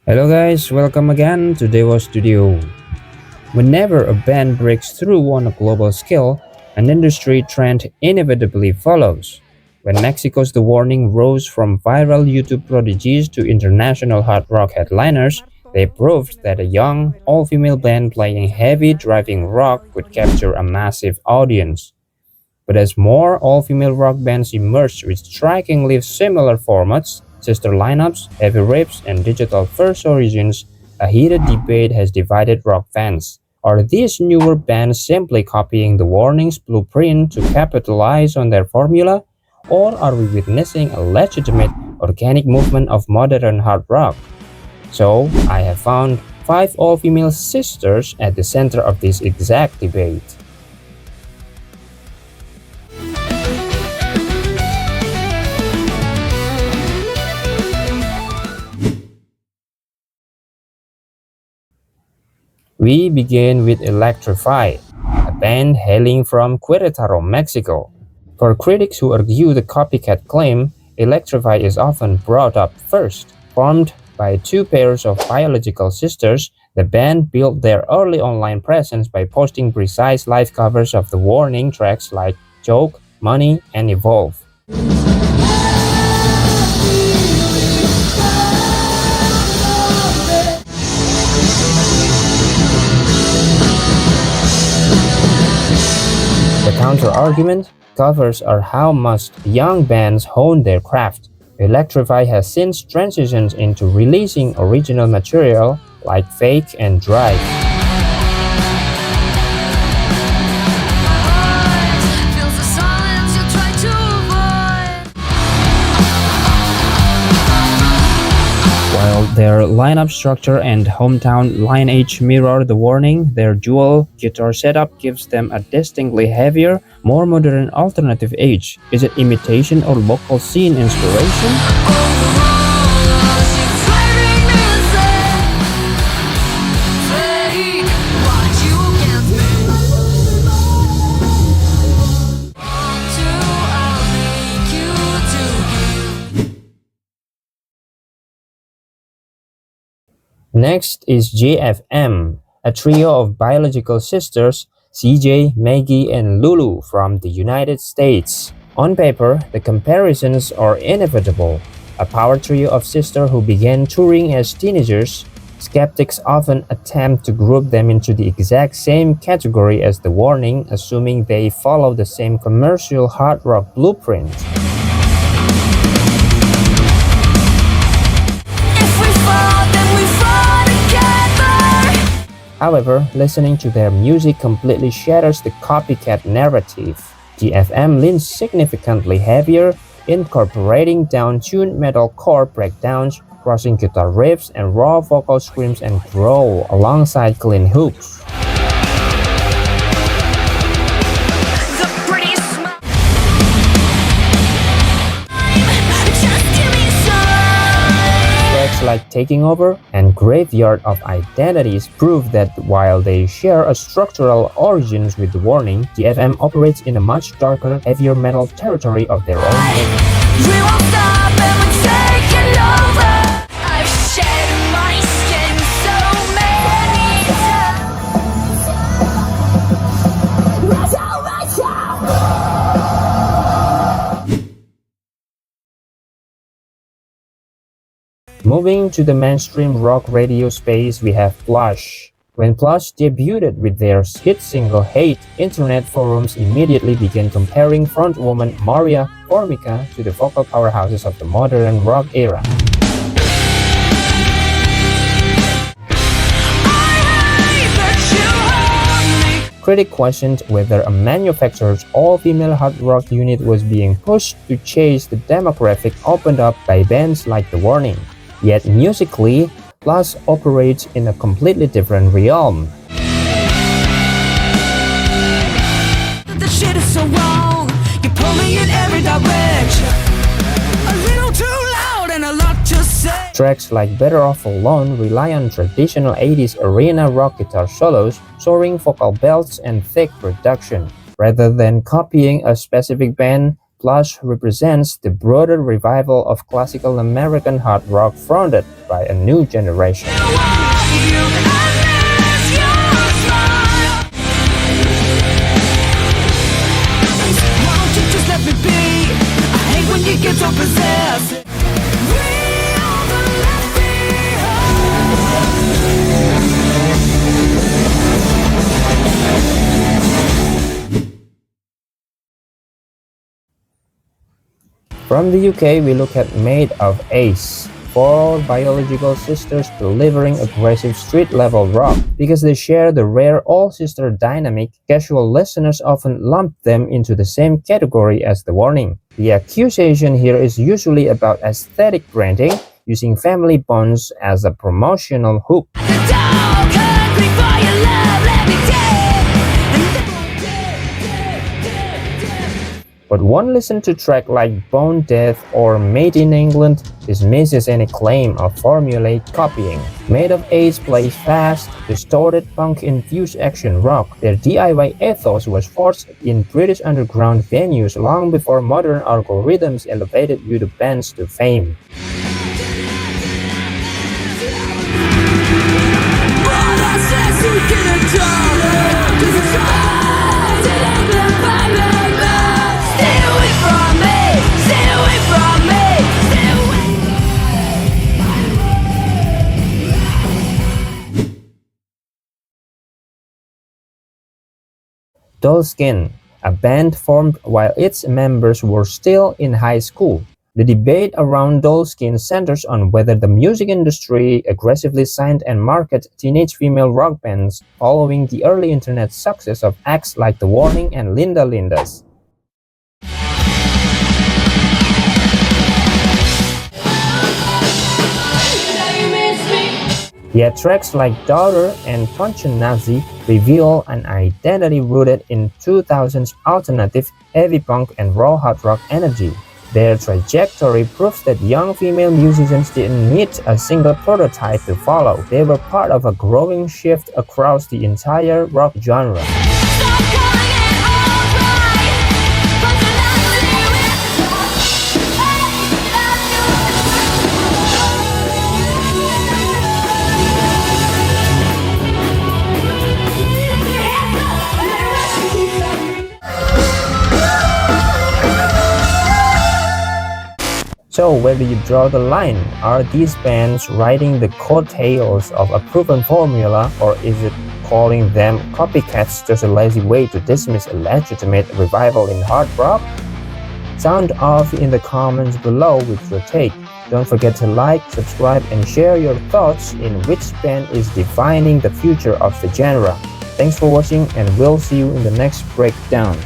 Hello guys, welcome again to Dewa Studio. Whenever a band breaks through on a global scale, an industry trend inevitably follows. When Mexico's The Warning rose from viral YouTube prodigies to international hard rock headliners, they proved that a young, all-female band playing heavy driving rock could capture a massive audience. But as more all-female rock bands emerged with strikingly similar formats, sister lineups, heavy riffs, and digital-first origins, a heated debate has divided rock fans. Are these newer bands simply copying the Warning's blueprint to capitalize on their formula? Or are we witnessing a legitimate, organic movement of modern hard rock? So, I have found 5 all-female sisters at the center of this exact debate. We begin with Electrify, a band hailing from Querétaro, Mexico. For critics who argue the copycat claim, Electrify is often brought up first. Formed by two pairs of biological sisters, the band built their early online presence by posting precise live covers of the Warning tracks like Joke, Money, and Evolve. The counter-argument: covers are how most young bands hone their craft. Electrify has since transitioned into releasing original material like Fake and Drive. While their lineup structure and hometown lineage mirror The Warning, their dual guitar setup gives them a distinctly heavier, more modern alternative edge. Is it imitation or local scene inspiration? Next is JFM, a trio of biological sisters, CJ, Maggie, and Lulu from the United States. On paper, the comparisons are inevitable. A power trio of sisters who began touring as teenagers, skeptics often attempt to group them into the exact same category as The Warning, assuming they follow the same commercial hard rock blueprint. However, listening to their music completely shatters the copycat narrative. GFM leans significantly heavier, incorporating down-tuned metalcore breakdowns, rushing guitar riffs, and raw vocal screams and growl alongside clean hooks. Tracks like Taking Over and Graveyard of Identities prove that while they share a structural origins with The Warning, the FM operates in a much darker, heavier metal territory of their own. We won't stop and we're taking over. I've shed my skin so many times. Moving to the mainstream rock radio space, we have Plush. When Plush debuted with their hit single Hate, internet forums immediately began comparing frontwoman Maria Formica to the vocal powerhouses of the modern rock era. Critic questioned whether a manufacturer's all-female hard rock unit was being pushed to chase the demographic opened up by bands like The Warning. Yet musically, Plush operates in a completely different realm. The shit is so wrong, you pull me in every direction. A little too loud and a lot to say. Tracks like Better Off Alone rely on traditional 80s arena rock guitar solos, soaring vocal belts, and thick production. Rather than copying a specific band, Plush represents the broader revival of classical American hard rock fronted by a new generation. From the UK, we look at Maid of Ace, four biological sisters delivering aggressive street-level rock. Because they share the rare all-sister dynamic, casual listeners often lump them into the same category as The Warning. The accusation here is usually about aesthetic branding, using family bonds as a promotional hook. But one listen to track like Bone Death or Made in England dismisses any claim of formulaic copying. Maid of Ace plays fast, distorted punk-infused action rock. Their DIY ethos was forged in British underground venues long before modern algorithms elevated YouTube bands to fame. Dollskin, a band formed while its members were still in high school. The debate around Dollskin centers on whether the music industry aggressively signed and marketed teenage female rock bands following the early internet success of acts like The Warning and Linda Lindas. Yet tracks like Daughter and Punch Nazi reveal an identity rooted in 2000s alternative, heavy punk and raw hard rock energy. Their trajectory proves that young female musicians didn't need a single prototype to follow. They were part of a growing shift across the entire rock genre. So where do you draw the line? Are these bands riding the coattails of a proven formula, or is it calling them copycats just a lazy way to dismiss a legitimate revival in hard rock? Sound off in the comments below with your take. Don't forget to like, subscribe, and share your thoughts in which band is defining the future of the genre. Thanks for watching, and we'll see you in the next breakdown.